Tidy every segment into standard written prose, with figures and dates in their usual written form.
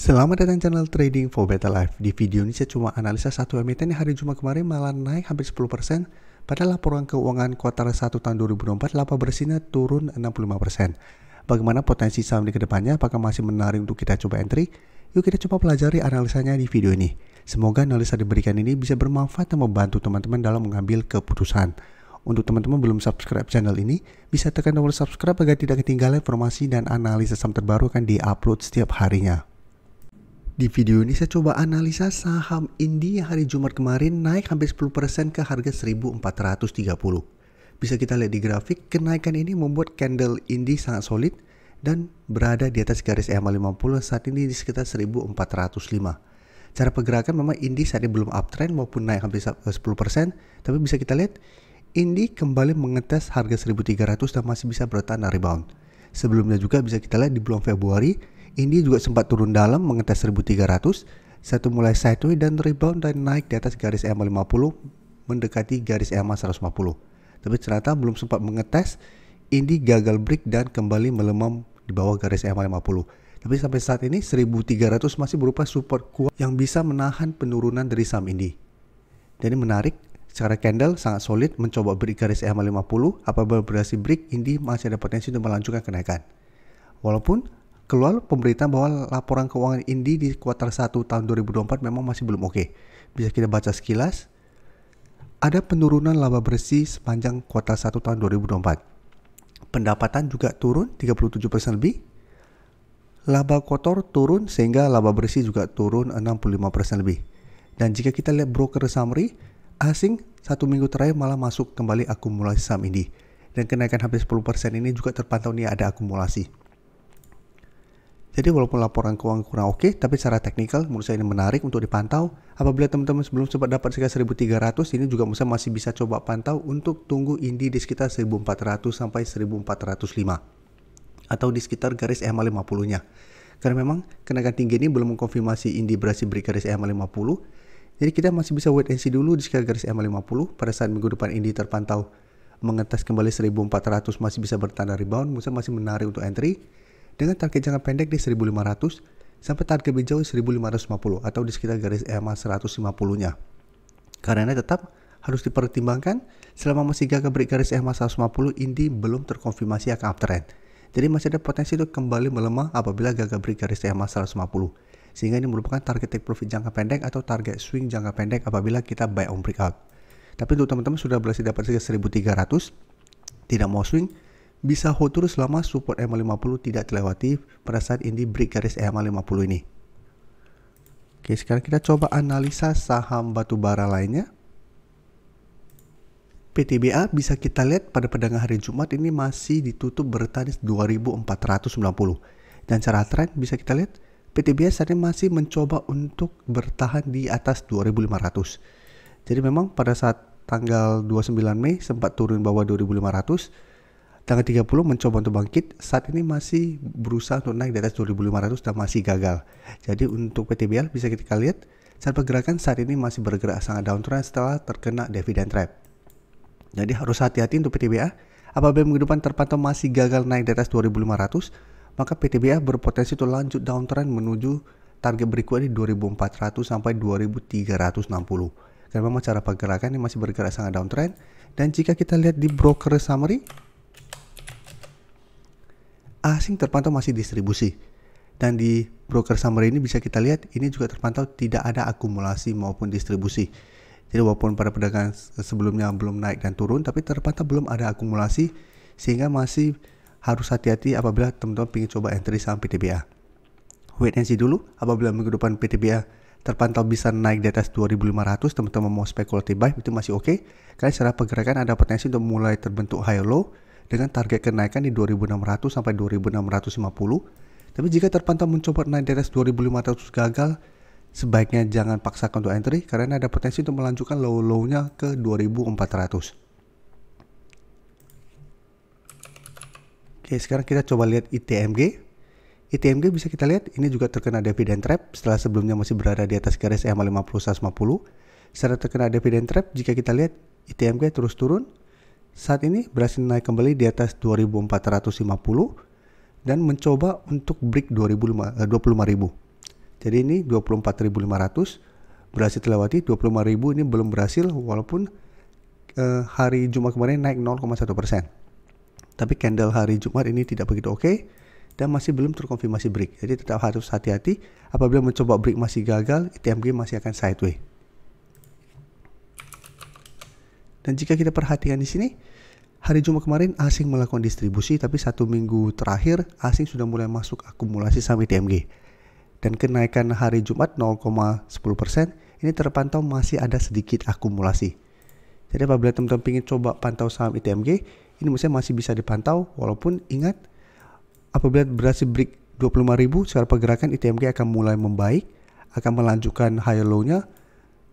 Selamat datang channel Trading for Better Life. Di video ini saya cuma analisa satu emiten yang hari Jumat kemarin malah naik hampir 10%, padahal laporan keuangan kuartal 1 tahun 2024 laba bersihnya turun 65%. Bagaimana potensi saham di kedepannya? Apakah masih menarik untuk kita coba entry? Yuk kita coba pelajari analisanya di video ini. Semoga analisa diberikan ini bisa bermanfaat dan membantu teman-teman dalam mengambil keputusan. Untuk teman-teman belum subscribe channel ini, bisa tekan tombol subscribe agar tidak ketinggalan informasi dan analisa saham terbaru akan di-upload setiap harinya. Di video ini saya coba analisa saham Indi yang hari Jumat kemarin naik hampir 10% ke harga 1430. Bisa kita lihat di grafik, kenaikan ini membuat candle Indi sangat solid dan berada di atas garis EMA 50 saat ini di sekitar 1405. Cara pergerakan memang Indi saat ini belum uptrend maupun naik hampir 10%, tapi bisa kita lihat Indi kembali mengetes harga 1300 dan masih bisa bertahan rebound. Sebelumnya juga bisa kita lihat di bulan Februari, Indi juga sempat turun dalam mengetes 1300, satu mulai sideways dan rebound dan naik di atas garis EMA 50 mendekati garis EMA 150. Tapi ternyata belum sempat mengetes, Indi gagal break dan kembali melemah di bawah garis EMA 50. Tapi sampai saat ini 1300 masih berupa support kuat yang bisa menahan penurunan dari saham Indi. Jadi menarik, secara candle sangat solid mencoba break garis EMA 50. Apabila berhasil break, Indi masih ada potensi untuk melanjutkan kenaikan. Walaupun keluar pemberitaan bahwa laporan keuangan Indi di kuartal 1 tahun 2024 memang masih belum oke. Bisa kita baca sekilas. Ada penurunan laba bersih sepanjang kuartal 1 tahun 2024. Pendapatan juga turun 37% lebih. Laba kotor turun sehingga laba bersih juga turun 65% lebih. Dan jika kita lihat broker summary, asing satu minggu terakhir malah masuk kembali akumulasi saham Indi. Dan kenaikan hampir 10% ini juga terpantau nih ada akumulasi. Jadi walaupun laporan keuangan kurang oke, tapi secara teknikal menurut saya ini menarik untuk dipantau. Apabila teman-teman sebelum sempat dapat sekitar 1300, ini juga masih bisa coba pantau untuk tunggu Indi di sekitar 1400 sampai 1405 atau di sekitar garis EMA 50-nya. Karena memang kenaikan tinggi ini belum mengkonfirmasi Indi berhasil break garis EMA 50. Jadi kita masih bisa wait and see dulu di sekitar garis EMA 50. Pada saat minggu depan Indi terpantau mengetes kembali 1400 masih bisa bertanda rebound, menurut saya masih menarik untuk entry. Dengan target jangka pendek di 1500 sampai target lebih jauh 1550 atau di sekitar garis EMA 150-nya. Karena tetap harus dipertimbangkan selama masih gagal break garis EMA 150, Indi belum terkonfirmasi akan uptrend. Jadi masih ada potensi untuk kembali melemah apabila gagal break garis EMA 150. Sehingga ini merupakan target take profit jangka pendek atau target swing jangka pendek apabila kita buy on breakout. Tapi untuk teman-teman sudah berhasil dapat sekitar 1300, tidak mau swing, bisa hold terus selama support EMA 50 tidak terlewati pada saat Indi break garis EMA 50 ini. Oke, sekarang kita coba analisa saham batubara lainnya. PTBA bisa kita lihat pada perdagangan hari Jumat ini masih ditutup bertahan 2490. Dan secara tren bisa kita lihat PTBA saat ini masih mencoba untuk bertahan di atas 2500. Jadi memang pada saat tanggal 29 Mei sempat turun bawah 2500. Tanggal 30 mencoba untuk bangkit, saat ini masih berusaha untuk naik di atas 2500 dan masih gagal. Jadi untuk PTBL bisa kita lihat, saat pergerakan saat ini masih bergerak sangat downtrend setelah terkena dividend trap. Jadi harus hati-hati untuk PTBA. Apabila minggu depan terpantau masih gagal naik di atas 2500, maka PTBA berpotensi untuk lanjut downtrend menuju target berikutnya di 2400 sampai 2360. Karena memang cara pergerakan ini masih bergerak sangat downtrend. Dan jika kita lihat di broker summary, asing terpantau masih distribusi. Dan di broker summary ini bisa kita lihat ini juga terpantau tidak ada akumulasi maupun distribusi. Jadi walaupun pada perdagangan sebelumnya belum naik dan turun, tapi terpantau belum ada akumulasi sehingga masih harus hati-hati apabila teman-teman ingin coba entry saham PTBA. Wait and see dulu, apabila minggu depan PTBA terpantau bisa naik di atas 2500, teman-teman mau speculative buy itu masih oke. Karena secara pergerakan ada potensi untuk mulai terbentuk high low dengan target kenaikan di 2600 sampai 2650. Tapi jika terpantau mencoba naik di atas 2500 gagal, sebaiknya jangan paksakan untuk entry karena ada potensi untuk melanjutkan low-low-nya ke 2400. Oke, sekarang kita coba lihat ITMG. ITMG bisa kita lihat ini juga terkena dividend trap setelah sebelumnya masih berada di atas garis EMA 50 150. Setelah terkena dividend trap, jika kita lihat ITMG terus turun. Saat ini berhasil naik kembali di atas 2450 dan mencoba untuk break 25.000. Jadi ini 24.500 berhasil terlewati, 25.000 ini belum berhasil walaupun hari Jumat kemarin naik 0,1%. Tapi candle hari Jumat ini tidak begitu oke dan masih belum terkonfirmasi break. Jadi tetap harus hati-hati, apabila mencoba break masih gagal, ITMG masih akan sideways. Dan jika kita perhatikan di sini, hari Jumat kemarin asing melakukan distribusi, tapi 1 minggu terakhir asing sudah mulai masuk akumulasi saham ITMG. Dan kenaikan hari Jumat 0,10% ini terpantau masih ada sedikit akumulasi. Jadi apabila teman-teman ingin coba pantau saham ITMG, ini masih bisa dipantau, walaupun ingat apabila berhasil break 25.000 secara pergerakan, ITMG akan mulai membaik, akan melanjutkan higher low-nya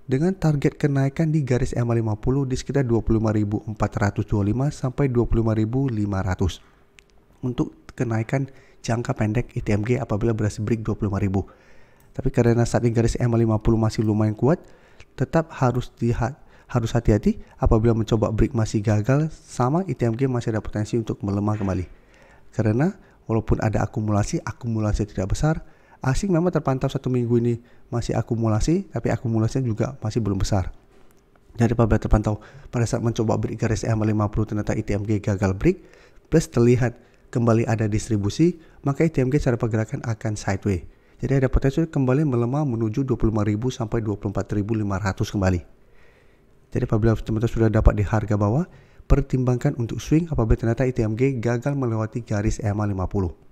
dengan target kenaikan di garis EMA50 di sekitar 25.425 sampai 25.500 untuk kenaikan jangka pendek ITMG apabila berhasil break 25.000. Tapi karena saat ini garis EMA50 masih lumayan kuat, tetap harus hati-hati apabila mencoba break masih gagal, sama ITMG masih ada potensi untuk melemah kembali. Karena walaupun ada akumulasi tidak besar. Asing memang terpantau 1 minggu ini masih akumulasi, tapi akumulasinya juga masih belum besar. Jadi apabila terpantau pada saat mencoba break garis EMA50 ternyata ITMG gagal break, plus terlihat kembali ada distribusi, maka ITMG secara pergerakan akan sideways. Jadi ada potensi kembali melemah menuju 25.000 sampai 24.500 kembali. Jadi apabila teman-teman sudah dapat di harga bawah, pertimbangkan untuk swing apabila ternyata ITMG gagal melewati garis EMA50.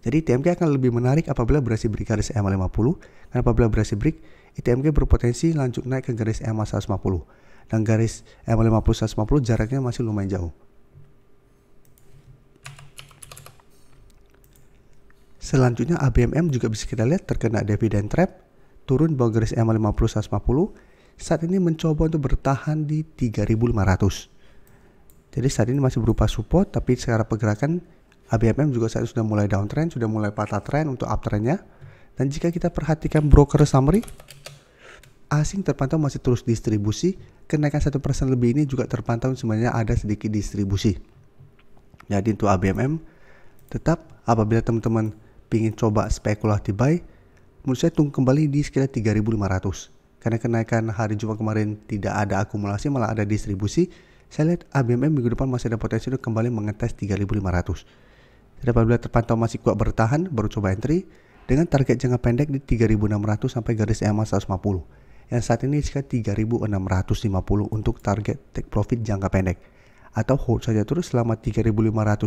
Jadi ITMG akan lebih menarik apabila berhasil break garis EMA50, karena apabila berhasil break, ITMG berpotensi lanjut naik ke garis EMA 150. Dan garis EMA 50 150 jaraknya masih lumayan jauh. Selanjutnya ABMM juga bisa kita lihat terkena dividend trap, turun bawah garis EMA 50 150. Saat ini mencoba untuk bertahan di 3.500. Jadi saat ini masih berupa support, tapi secara pergerakan ABMM juga saat sudah mulai downtrend, sudah mulai patah trend untuk uptrendnya. Dan jika kita perhatikan broker summary, asing terpantau masih terus distribusi, kenaikan 1% lebih ini juga terpantau sebenarnya ada sedikit distribusi. Jadi untuk ABMM, tetap apabila teman-teman ingin coba spekulatif buy, menurut saya tunggu kembali di sekitar 3.500. Karena kenaikan hari Jumat kemarin tidak ada akumulasi, malah ada distribusi. Saya lihat ABMM minggu depan masih ada potensi untuk kembali mengetes 3.500. Jadi apabila terpantau masih kuat bertahan, baru coba entry dengan target jangka pendek di 3.600 sampai garis EMA 150. Yang saat ini sekitar 3.650 untuk target take profit jangka pendek. Atau hold saja terus selama 3.500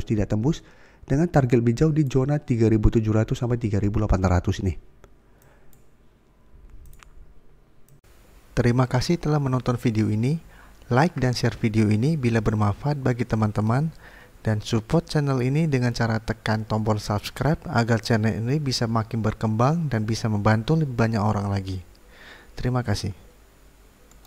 tidak tembus dengan target lebih jauh di zona 3.700 sampai 3.800 ini. Terima kasih telah menonton video ini. Like dan share video ini bila bermanfaat bagi teman-teman. Dan support channel ini dengan cara tekan tombol subscribe agar channel ini bisa makin berkembang dan bisa membantu lebih banyak orang lagi. Terima kasih.